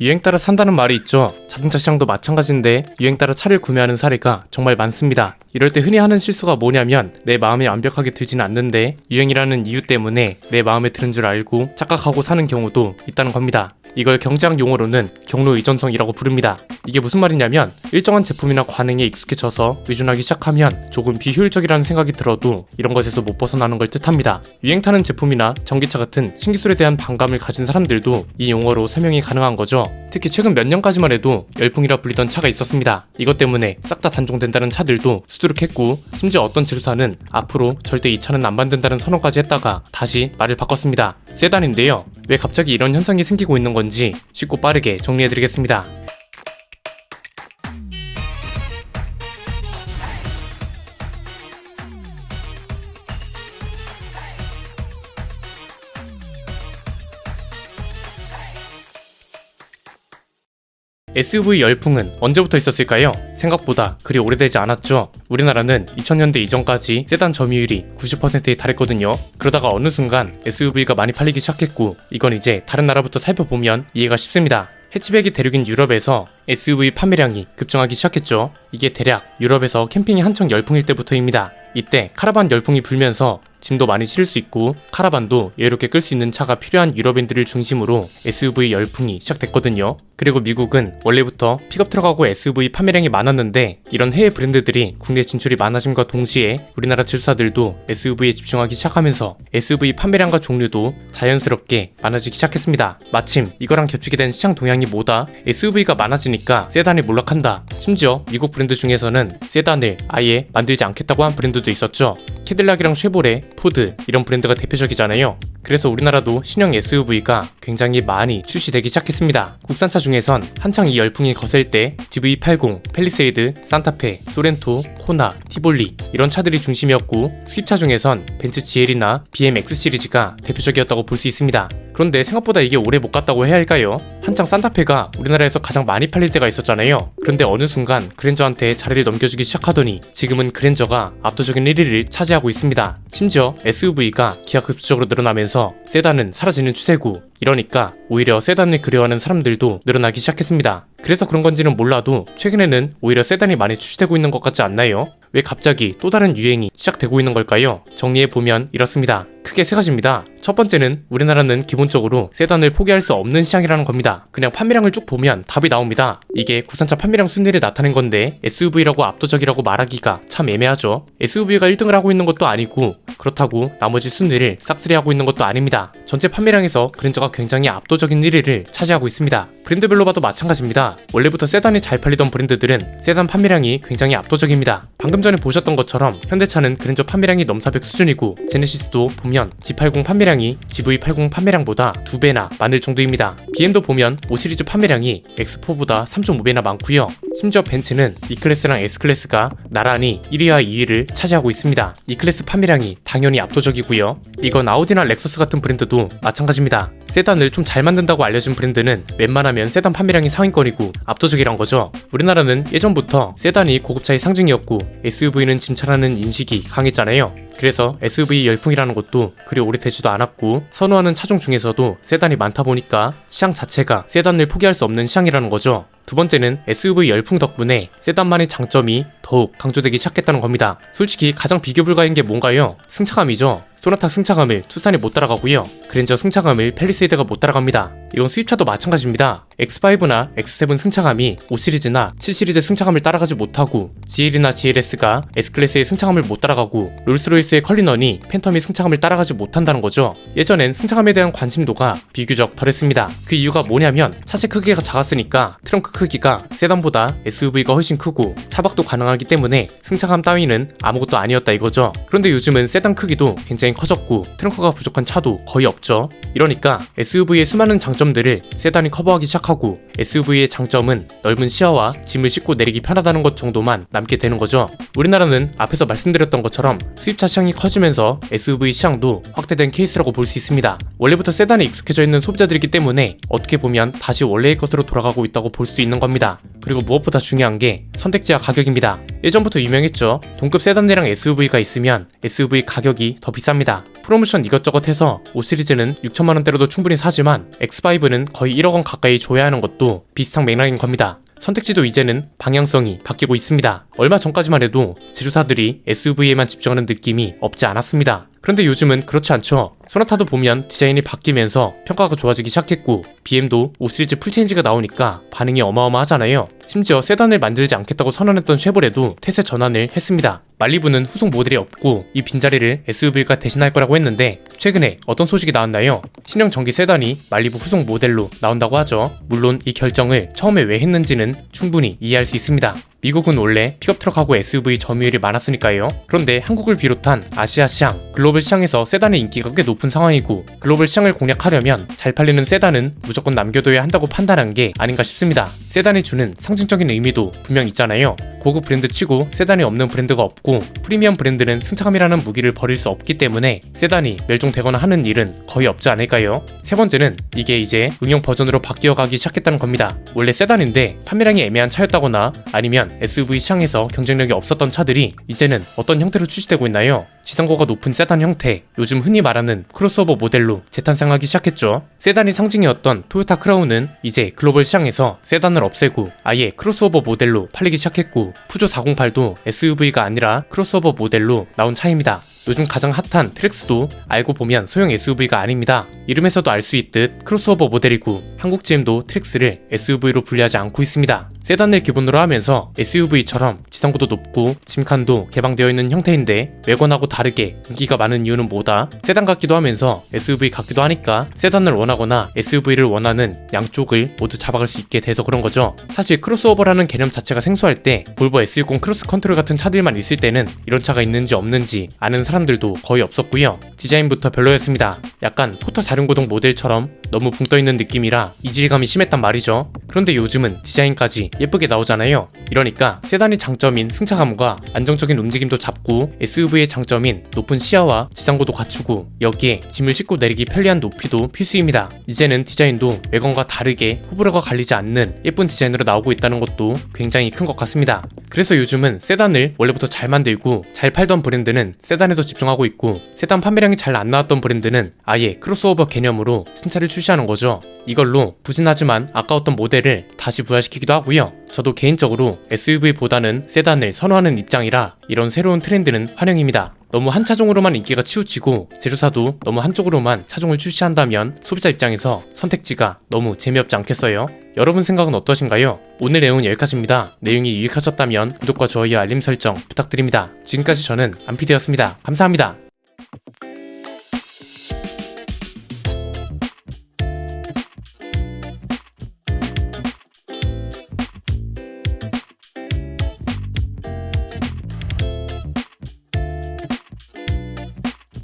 유행 따라 산다는 말이 있죠. 자동차 시장도 마찬가지인데 유행 따라 차를 구매하는 사례가 정말 많습니다. 이럴 때 흔히 하는 실수가 뭐냐면 내 마음에 완벽하게 들지는 않는데 유행이라는 이유 때문에 내 마음에 드는 줄 알고 착각하고 사는 경우도 있다는 겁니다. 이걸 경제학 용어로는 경로 의존성이라고 부릅니다. 이게 무슨 말이냐면 일정한 제품이나 관행에 익숙해져서 의존하기 시작하면 조금 비효율적이라는 생각이 들어도 이런 것에서 못 벗어나는 걸 뜻합니다. 유행 타는 제품이나 전기차 같은 신기술에 대한 반감을 가진 사람들도 이 용어로 설명이 가능한 거죠. 특히 최근 몇 년까지만 해도 열풍이라 불리던 차가 있었습니다. 이것 때문에 싹 다 단종된다는 차들도 수두룩했고 심지어 어떤 제조사는 앞으로 절대 이 차는 안 만든다는 선언까지 했다가 다시 말을 바꿨습니다. 세단인데요. 왜 갑자기 이런 현상이 생기고 있는 건지 쉽고 빠르게 정리해드리겠습니다. SUV 열풍은 언제부터 있었을까요? 생각보다 그리 오래되지 않았죠. 우리나라는 2000년대 이전까지 세단 점유율이 90%에 달했거든요. 그러다가 어느 순간 SUV가 많이 팔리기 시작했고 이건 이제 다른 나라부터 살펴보면 이해가 쉽습니다. 해치백이 대륙인 유럽에서 SUV 판매량이 급증하기 시작했죠. 이게 대략 유럽에서 캠핑이 한창 열풍일 때부터입니다. 이때 카라반 열풍이 불면서 짐도 많이 실을 수 있고 카라반도 여유롭게 끌 수 있는 차가 필요한 유럽인들을 중심으로 SUV 열풍이 시작됐거든요. 그리고 미국은 원래부터 픽업 트럭하고 SUV 판매량이 많았는데 이런 해외 브랜드들이 국내 진출이 많아짐과 동시에 우리나라 제조사들도 SUV에 집중하기 시작하면서 SUV 판매량과 종류도 자연스럽게 많아지기 시작했습니다. 마침 이거랑 겹치게 된 시장 동향이 뭐다? SUV가 많아지니까 세단이 몰락한다. 심지어 미국 브랜드 중에서는 세단을 아예 만들지 않겠다고 한 브랜드도 있었죠. 캐딜락이랑 쉐보레, 포드 이런 브랜드가 대표적이잖아요. 그래서 우리나라도 신형 SUV가 굉장히 많이 출시되기 시작했습니다. 국산차 중에선 한창 이 열풍이 거셀 때 GV80, 팰리세이드, 산타페, 소렌토, 코나, 티볼리 이런 차들이 중심이었고 수입차 중에선 벤츠 GL이나 BM X 시리즈가 대표적이었다고 볼 수 있습니다. 그런데 생각보다 이게 오래 못 갔다고 해야 할까요? 한창 산타페가 우리나라에서 가장 많이 팔릴 때가 있었잖아요. 그런데 어느 순간 그랜저한테 자리를 넘겨주기 시작하더니 지금은 그랜저가 압도적인 1위를 차지하고 있습니다. 심지어 SUV가 기하급수적으로 늘어나면서 세단은 사라지는 추세고 이러니까 오히려 세단을 그리워하는 사람들도 늘어나기 시작했습니다. 그래서 그런 건지는 몰라도 최근에는 오히려 세단이 많이 출시되고 있는 것 같지 않나요? 왜 갑자기 또 다른 유행이 시작되고 있는 걸까요? 정리해보면 이렇습니다. 크게 세 가지입니다. 첫 번째는 우리나라는 기본적으로 세단을 포기할 수 없는 시장이라는 겁니다. 그냥 판매량을 쭉 보면 답이 나옵니다. 이게 국산차 판매량 순위를 나타낸 건데 SUV라고 압도적이라고 말하기가 참 애매하죠. SUV가 1등을 하고 있는 것도 아니고 그렇다고 나머지 순위를 싹쓸이하고 있는 것도 아닙니다. 전체 판매량에서 그랜저가 굉장히 압도적인 1위를 차지하고 있습니다. 브랜드별로 봐도 마찬가지입니다. 원래부터 세단이 잘 팔리던 브랜드들은 세단 판매량이 굉장히 압도적입니다. 방금 전에 보셨던 것처럼 현대차는 그랜저 판매량이 넘사벽 수준이고 제네시스도 보면 G80 판매량이 GV80 판매량보다 2배나 많을 정도입니다. BM도 보면 5시리즈 판매량이 X4보다 3.5배나 많고요. 심지어 벤츠는 E클래스랑 S클래스가 나란히 1위와 2위를 차지하고 있습니다. E클래스 판매량이 당연히 압도적이고요. 이건 아우디나 렉서스 같은 브랜드도 마찬가지입니다. 세단을 좀 잘 만든다고 알려진 브랜드는 웬만하면 세단 판매량이 상위권이고 압도적이란 거죠. 우리나라는 예전부터 세단이 고급차의 상징이었고 SUV는 짐차라는 인식이 강했잖아요. 그래서 SUV 열풍이라는 것도 그리 오래되지도 않았고 선호하는 차종 중에서도 세단이 많다 보니까 시장 자체가 세단을 포기할 수 없는 시장이라는 거죠. 두 번째는 SUV 열풍 덕분에 세단만의 장점이 더욱 강조되기 시작했다는 겁니다. 솔직히 가장 비교 불가인 게 뭔가요? 승차감이죠. 소나타 승차감을 투싼이 못 따라가고요. 그랜저 승차감을 팰리세이드가 못 따라갑니다. 이건 수입차도 마찬가지입니다. X5나 X7 승차감이 5시리즈나 7시리즈 승차감을 따라가지 못하고 GL이나 GLS가 S클래스의 승차감을 못 따라가고 롤스로이스의 컬리넌이 팬텀이 승차감을 따라가지 못한다는 거죠. 예전엔 승차감에 대한 관심도가 비교적 덜했습니다. 그 이유가 뭐냐면 차체 크기가 작았으니까 트렁크 크기가 세단보다 SUV가 훨씬 크고 차박도 가능하기 때문에 승차감 따위는 아무것도 아니었다 이거죠. 그런데 요즘은 세단 크기도 굉장히 커졌고 트렁크가 부족한 차도 거의 없죠. 이러니까 SUV의 수많은 장점들을 세단이 커버하기 시작하고 SUV의 장점은 넓은 시야와 짐을 싣고 내리기 편하다는 것 정도만 남게 되는 거죠. 우리나라는 앞에서 말씀드렸던 것처럼 수입차 시장이 커지면서 SUV 시장도 확대된 케이스라고 볼 수 있습니다. 원래부터 세단에 익숙해져 있는 소비자들이기 때문에 어떻게 보면 다시 원래의 것으로 돌아가고 있다고 볼 수 있는 겁니다. 그리고 무엇보다 중요한 게 선택지와 가격입니다. 예전부터 유명했죠. 동급 세단대랑 SUV가 있으면 SUV 가격이 더 비쌉니다. 프로모션 이것저것 해서 5 시리즈는 6천만원대로도 충분히 사지만 X5는 거의 1억원 가까이 줘야 하는 것도 비슷한 맥락인 겁니다. 선택지도 이제는 방향성이 바뀌고 있습니다. 얼마 전까지만 해도 지주사들이 SUV에만 집중하는 느낌이 없지 않았습니다. 그런데 요즘은 그렇지 않죠. 소나타도 보면 디자인이 바뀌면서 평가가 좋아지기 시작했고 BM도 5 시리즈 풀체인지가 나오니까 반응이 어마어마하잖아요. 심지어 세단을 만들지 않겠다고 선언했던 쉐보레도 태세 전환을 했습니다. 말리부는 후속 모델이 없고 이 빈자리를 SUV가 대신할 거라고 했는데 최근에 어떤 소식이 나왔나요? 신형 전기 세단이 말리부 후속 모델로 나온다고 하죠. 물론 이 결정을 처음에 왜 했는지는 충분히 이해할 수 있습니다. 미국은 원래 픽업트럭하고 SUV 점유율이 많았으니까요. 그런데 한국을 비롯한 아시아 시장, 글로벌 시장에서 세단의 인기가 꽤 높은 상황이고 글로벌 시장을 공략하려면 잘 팔리는 세단은 무조건 남겨둬야 한다고 판단한 게 아닌가 싶습니다. 세단이 주는 상징적인 의미도 분명 있잖아요. 고급 브랜드 치고 세단이 없는 브랜드가 없고 프리미엄 브랜드는 승차감이라는 무기를 버릴 수 없기 때문에 세단이 멸종되거나 하는 일은 거의 없지 않을까요? 세 번째는 이게 이제 응용 버전으로 바뀌어가기 시작했다는 겁니다. 원래 세단인데 판매량이 애매한 차였다거나 아니면 SUV 시장에서 경쟁력이 없었던 차들이 이제는 어떤 형태로 출시되고 있나요? 지상고가 높은 세단 형태, 요즘 흔히 말하는 크로스오버 모델로 재탄생하기 시작했죠. 세단이 상징이었던 토요타 크라운은 이제 글로벌 시장에서 세단을 없애고 아예 크로스오버 모델로 팔리기 시작했고 푸조 408도 SUV가 아니라 크로스오버 모델로 나온 차입니다. 요즘 가장 핫한 트랙스도 알고 보면 소형 SUV가 아닙니다. 이름에서도 알 수 있듯 크로스오버 모델이고 한국 GM도 트랙스를 SUV로 분류하지 않고 있습니다. 세단을 기본으로 하면서 SUV처럼 지상고도 높고 짐칸도 개방되어 있는 형태인데 외관하고 다르게 인기가 많은 이유는 뭐다? 세단 같기도 하면서 SUV 같기도 하니까 세단을 원하거나 SUV를 원하는 양쪽을 모두 잡아갈 수 있게 돼서 그런 거죠. 사실 크로스오버라는 개념 자체가 생소할 때 볼보 S60 크로스 컨트롤 같은 차들만 있을 때는 이런 차가 있는지 없는지 아는 사람들도 거의 없었고요. 디자인부터 별로였습니다. 약간 포터 사륜고동 모델처럼 너무 붕 떠있는 느낌이라 이질감이 심했단 말이죠. 그런데 요즘은 디자인까지 예쁘게 나오잖아요. 이러니까 세단의 장점인 승차감과 안정적인 움직임도 잡고 SUV의 장점인 높은 시야와 지상고도 갖추고 여기에 짐을 싣고 내리기 편리한 높이도 필수입니다. 이제는 디자인도 외관과 다르게 호불호가 갈리지 않는 예쁜 디자인으로 나오고 있다는 것도 굉장히 큰 것 같습니다. 그래서 요즘은 세단을 원래부터 잘 만들고 잘 팔던 브랜드는 세단에도 집중하고 있고 세단 판매량이 잘 안 나왔던 브랜드는 아예 크로스오버 개념으로 신차를 출시하는 거죠. 이걸로 부진하지만 아까웠던 모델을 다시 부활시키기도 하고요. 저도 개인적으로 SUV보다는 세단을 선호하는 입장이라 이런 새로운 트렌드는 환영입니다. 너무 한 차종으로만 인기가 치우치고 제조사도 너무 한쪽으로만 차종을 출시한다면 소비자 입장에서 선택지가 너무 재미없지 않겠어요? 여러분 생각은 어떠신가요? 오늘 내용은 여기까지입니다. 내용이 유익하셨다면 구독과 좋아요 알림 설정 부탁드립니다. 지금까지 저는 안피디였습니다. 감사합니다.